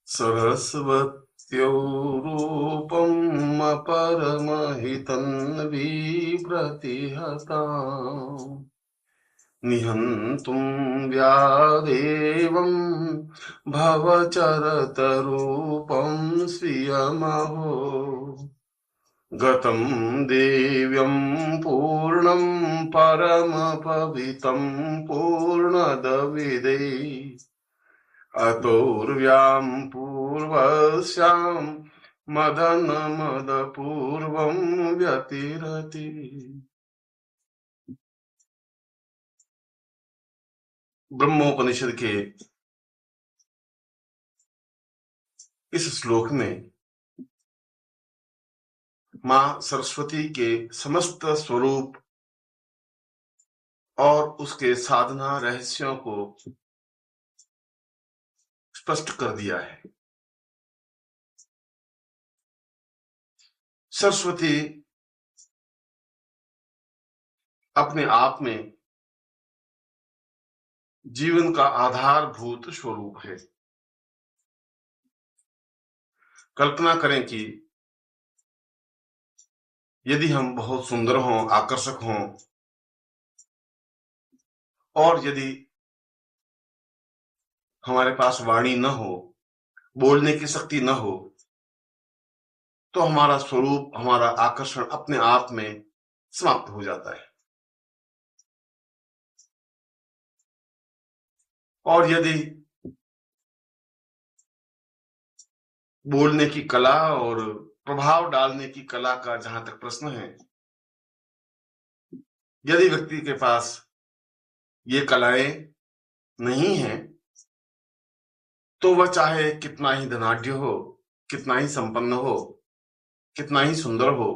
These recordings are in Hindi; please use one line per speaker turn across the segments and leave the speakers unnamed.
सरस्वत्यो रूपम् अपरमहितं विप्रतिहताम् निहन्तुं व्यादेवं भवचरतरूपं स्वीयमहो गतं देव्यं पूर्णं परमपवितं पूर्णदविदे अतोर्व्यां पूर्वस्यां मदनमदपूर्वं व्यतिरति। ब्रह्मोपनिषद के इस श्लोक में मां सरस्वती के समस्त स्वरूप और उसके साधना रहस्यों को स्पष्ट कर दिया है। सरस्वती अपने आप में जीवन का आधारभूत स्वरूप है। कल्पना करें कि यदि हम बहुत सुंदर हों, आकर्षक हों और यदि हमारे पास वाणी न हो, बोलने की शक्ति न हो, तो हमारा स्वरूप, हमारा आकर्षण अपने आप में समाप्त हो जाता है। और यदि बोलने की कला और प्रभाव डालने की कला का जहां तक प्रश्न है, यदि व्यक्ति के पास ये कलाएं नहीं हैं, तो वह चाहे कितना ही धनाढ्य हो, कितना ही संपन्न हो, कितना ही सुंदर हो,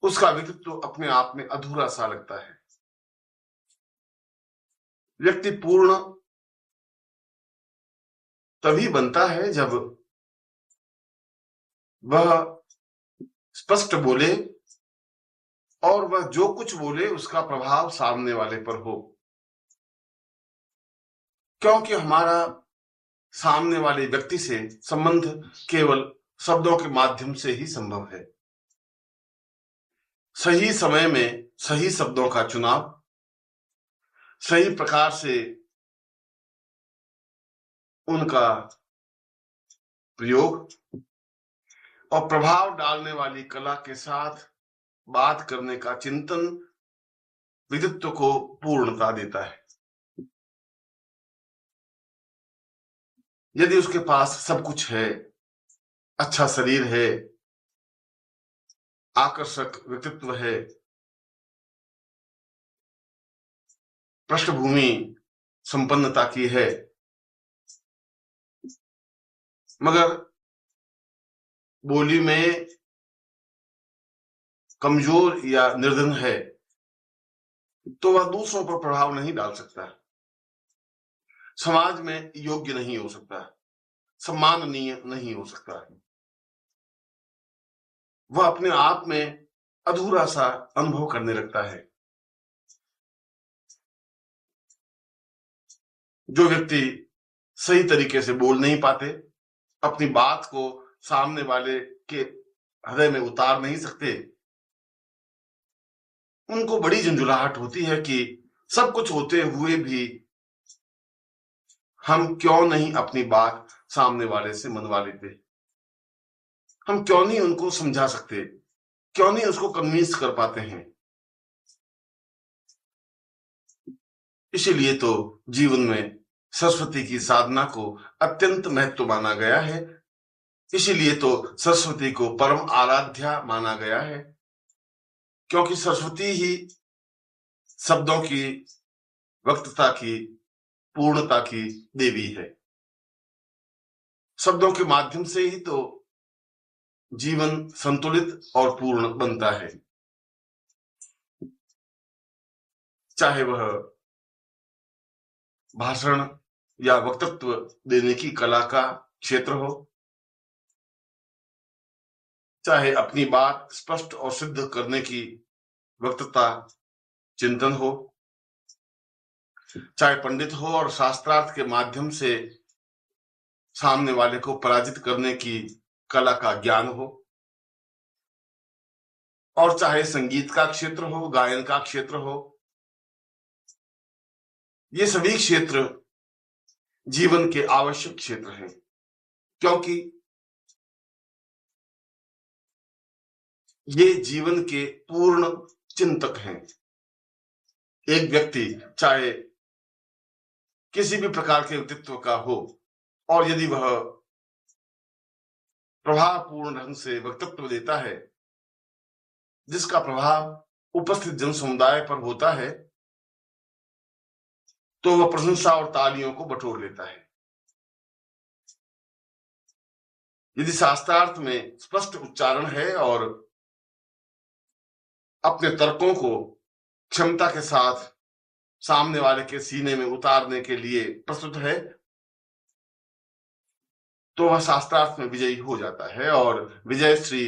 उसका व्यक्तित्व अपने आप में अधूरा सा लगता है। व्यक्ति पूर्ण तभी बनता है जब वह स्पष्ट बोले और वह जो कुछ बोले उसका प्रभाव सामने वाले पर हो, क्योंकि हमारा सामने वाले व्यक्ति से संबंध केवल शब्दों के माध्यम से ही संभव है। सही समय में सही शब्दों का चुनाव, सही प्रकार से उनका प्रयोग और प्रभाव डालने वाली कला के साथ बात करने का चिंतन व्यक्तित्व को पूर्णता देता है। यदि उसके पास सब कुछ है, अच्छा शरीर है, आकर्षक व्यक्तित्व है, पृष्ठभूमि संपन्नता की है, मगर बोली में कमजोर या निर्धन है, तो वह दूसरों पर प्रभाव नहीं डाल सकता, समाज में योग्य नहीं हो सकता, सम्माननीय नहीं हो सकता। वह अपने आप में अधूरा सा अनुभव करने लगता है। जो व्यक्ति सही तरीके से बोल नहीं पाते, अपनी बात को सामने वाले के हृदय में उतार नहीं सकते, उनको बड़ी झंझुलाहट होती है कि सब कुछ होते हुए भी हम क्यों नहीं अपनी बात सामने वाले से मनवा लेते, हम क्यों नहीं उनको समझा सकते, क्यों नहीं उसको कन्विंस कर पाते हैं। इसीलिए तो जीवन में सरस्वती की साधना को अत्यंत महत्व माना गया है। इसीलिए तो सरस्वती को परम आराध्या माना गया है, क्योंकि सरस्वती ही शब्दों की वक्तता की, पूर्णता की देवी है। शब्दों के माध्यम से ही तो जीवन संतुलित और पूर्ण बनता है। चाहे वह भाषण या वक्तत्व देने की कला का क्षेत्र हो, चाहे अपनी बात स्पष्ट और सिद्ध करने की वक्तृता चिंतन हो, चाहे पंडित हो और शास्त्रार्थ के माध्यम से सामने वाले को पराजित करने की कला का ज्ञान हो, और चाहे संगीत का क्षेत्र हो, गायन का क्षेत्र हो, ये सभी क्षेत्र जीवन के आवश्यक क्षेत्र हैं, क्योंकि ये जीवन के पूर्ण चिंतक हैं। एक व्यक्ति चाहे किसी भी प्रकार के व्यक्तित्व का हो, और यदि वह प्रभावपूर्ण ढंग से वक्तव्य देता है जिसका प्रभाव उपस्थित जन समुदाय पर होता है, तो वह प्रशंसा और तालियों को बटोर लेता है। यदि शास्त्रार्थ में स्पष्ट उच्चारण है और अपने तर्कों को क्षमता के साथ सामने वाले के सीने में उतारने के लिए प्रस्तुत है, तो वह शास्त्रार्थ में विजयी हो जाता है और विजयश्री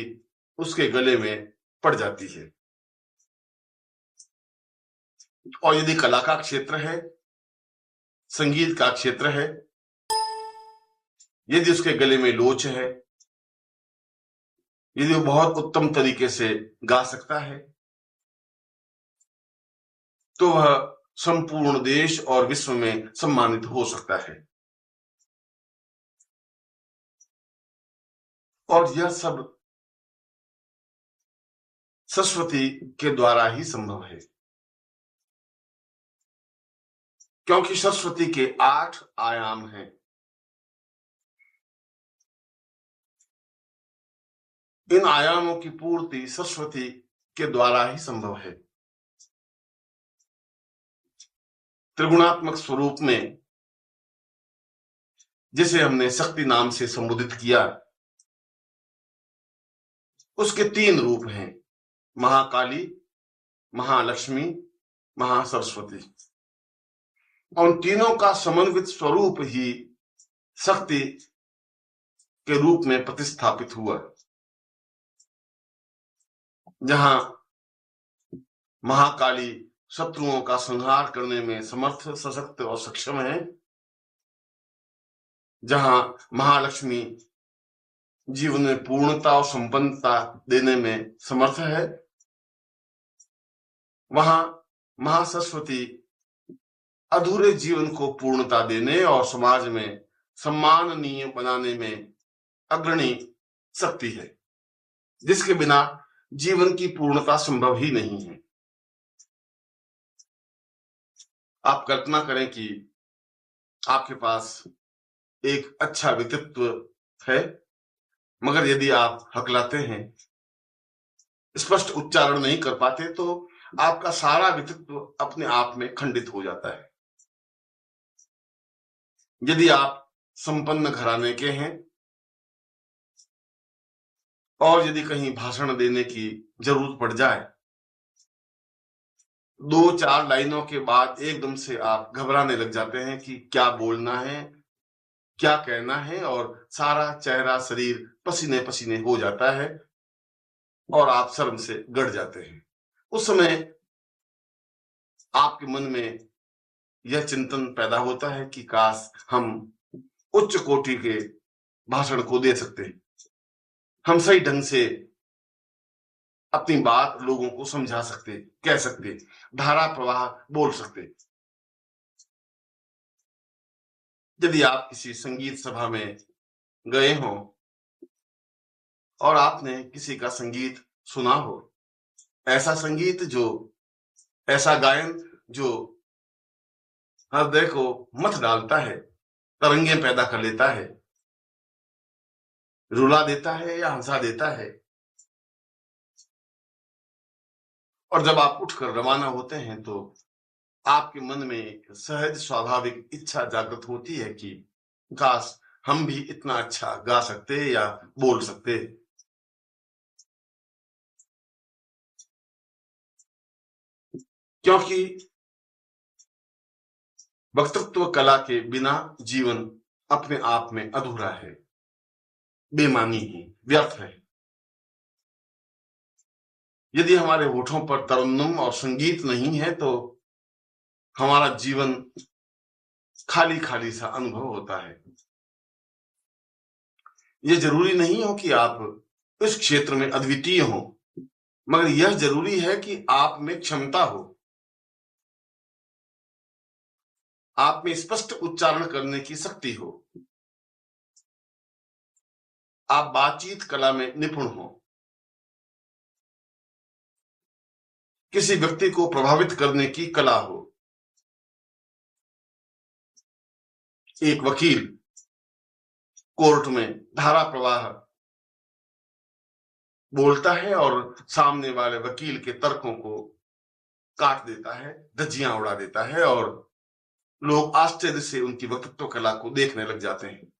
उसके गले में पड़ जाती है। और यदि कला का क्षेत्र है, संगीत का क्षेत्र है, यदि उसके गले में लोच है, यदि वो बहुत उत्तम तरीके से गा सकता है, तो वह संपूर्ण देश और विश्व में सम्मानित हो सकता है। और यह सब सरस्वती के द्वारा ही संभव है, क्योंकि सरस्वती के 8 आयाम हैं। इन आयामों की पूर्ति सरस्वती के द्वारा ही संभव है। त्रिगुणात्मक स्वरूप में जिसे हमने शक्ति नाम से संबोधित किया, उसके 3 रूप हैं, महाकाली, महालक्ष्मी, महासरस्वती। उन तीनों का समन्वित स्वरूप ही शक्ति के रूप में प्रतिस्थापित हुआ, जहां महाकाली शत्रुओं का संहार करने में समर्थ, सशक्त और सक्षम है, जहां महालक्ष्मी जीवन में पूर्णता और संपन्नता देने में समर्थ है, वहां महासरस्वती अधूरे जीवन को पूर्णता देने और समाज में सम्माननीय बनाने में अग्रणी शक्ति है, जिसके बिना जीवन की पूर्णता संभव ही नहीं है। आप कल्पना करें कि आपके पास एक अच्छा व्यक्तित्व है, मगर यदि आप हकलाते हैं, स्पष्ट उच्चारण नहीं कर पाते, तो आपका सारा व्यक्तित्व अपने आप में खंडित हो जाता है। यदि आप संपन्न घराने के हैं और यदि कहीं भाषण देने की जरूरत पड़ जाए, 2-4 लाइनों के बाद एकदम से आप घबराने लग जाते हैं कि क्या बोलना है, क्या कहना है, और सारा चेहरा शरीर पसीने पसीने हो जाता है और आप शर्म से गड़ जाते हैं। उस समय आपके मन में यह चिंतन पैदा होता है कि काश हम उच्च कोटि के भाषण को दे सकते हैं, हम सही ढंग से अपनी बात लोगों को समझा सकते, कह सकते, धारा प्रवाह बोल सकते। यदि आप किसी संगीत सभा में गए हो और आपने किसी का संगीत सुना हो, ऐसा संगीत ऐसा गायन जो हृदय को मथ डालता है, तरंगे पैदा कर लेता है, रुला देता है या हंसा देता है, और जब आप उठकर रवाना होते हैं तो आपके मन में एक सहज स्वाभाविक इच्छा जागृत होती है कि काश हम भी इतना अच्छा गा सकते या बोल सकते। क्योंकि वक्तृत्व कला के बिना जीवन अपने आप में अधूरा है, बेमानी है, व्यर्थ है। यदि हमारे होठों पर तरन्नुम और संगीत नहीं है तो हमारा जीवन खाली खाली सा अनुभव होता है। ये जरूरी नहीं हो कि आप इस क्षेत्र में अद्वितीय हो, मगर यह जरूरी है कि आप में क्षमता हो, आप में स्पष्ट उच्चारण करने की शक्ति हो, आप बातचीत कला में निपुण हो, किसी व्यक्ति को प्रभावित करने की कला हो। एक वकील कोर्ट में धारा प्रवाह बोलता है और सामने वाले वकील के तर्कों को काट देता है, धज्जियां उड़ा देता है और लोग आश्चर्य से उनकी वक्तृत्व कला को देखने लग जाते हैं।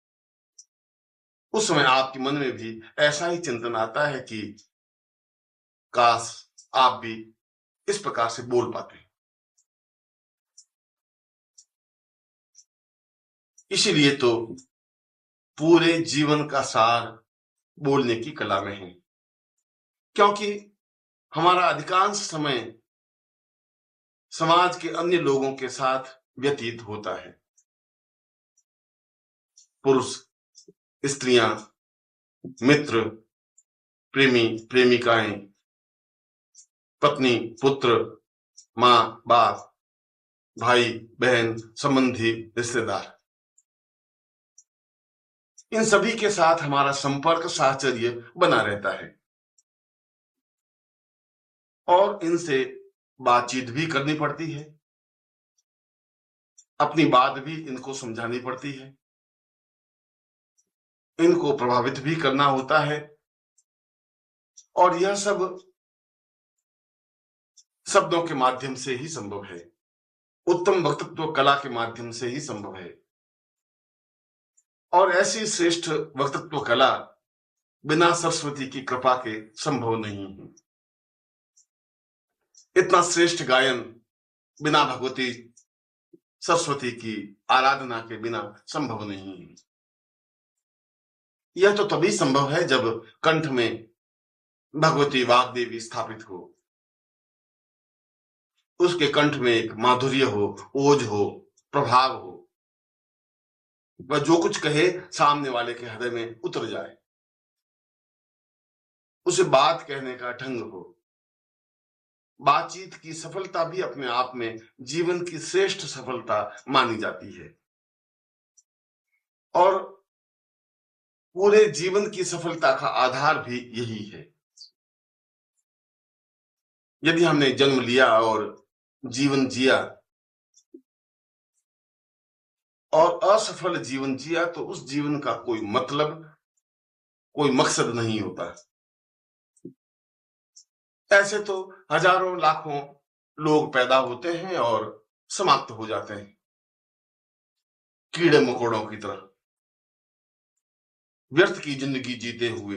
उस समय आपके मन में भी ऐसा ही चिंतन आता है कि काश आप भी इस प्रकार से बोल पाते। इसीलिए तो पूरे जीवन का सार बोलने की कला में है, क्योंकि हमारा अधिकांश समय समाज के अन्य लोगों के साथ व्यतीत होता है। पुरुष, स्त्रियां, मित्र, प्रेमी, प्रेमिकाएं, पत्नी, पुत्र, मां, बाप, भाई, बहन, संबंधी, रिश्तेदार, इन सभी के साथ हमारा संपर्क साहचर्य बना रहता है और इनसे बातचीत भी करनी पड़ती है, अपनी बात भी इनको समझानी पड़ती है, इनको प्रभावित भी करना होता है और यह सब शब्दों के माध्यम से ही संभव है, उत्तम वक्तृत्व कला के माध्यम से ही संभव है। और ऐसी श्रेष्ठ वक्तृत्व कला बिना सरस्वती की कृपा के संभव नहीं है। इतना श्रेष्ठ गायन बिना भगवती सरस्वती की आराधना के बिना संभव नहीं है। यह तो तभी संभव है जब कंठ में भगवती वाग्देवी स्थापित हो, उसके कंठ में एक माधुर्य हो, ओज हो, प्रभाव हो, वह जो कुछ कहे सामने वाले के हृदय में उतर जाए, उसे बात कहने का ढंग हो। बातचीत की सफलता भी अपने आप में जीवन की श्रेष्ठ सफलता मानी जाती है और पूरे जीवन की सफलता का आधार भी यही है। यदि हमने जन्म लिया और जीवन जिया और असफल जीवन जिया तो उस जीवन का कोई मतलब, कोई मकसद नहीं होता। ऐसे तो हजारों लाखों लोग पैदा होते हैं और समाप्त हो जाते हैं, कीड़े मकोड़ों की तरह, व्यर्थ की जिंदगी जीते हुए,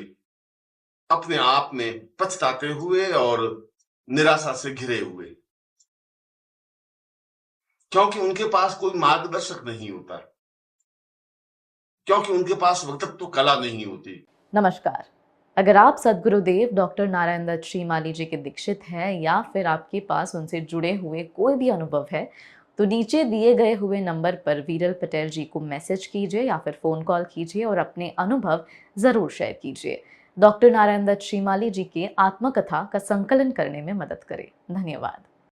अपने आप में पछताते हुए और निराशा से घिरे हुए, क्योंकि उनके पास कोई मार्गदर्शक नहीं होता, क्योंकि उनके पास वक्तृत्व कला नहीं होती।
नमस्कार। अगर आप सद्गुरुदेव डॉक्टर नारायण दत्त श्रीमाली जी के दीक्षित हैं या फिर आपके पास उनसे जुड़े हुए कोई भी अनुभव है तो नीचे दिए गए हुए नंबर पर वीरल पटेल जी को मैसेज कीजिए या फिर फ़ोन कॉल कीजिए और अपने अनुभव ज़रूर शेयर कीजिए। डॉक्टर नारायण दत्त श्रीमाली जी की आत्मकथा का संकलन करने में मदद करें। धन्यवाद।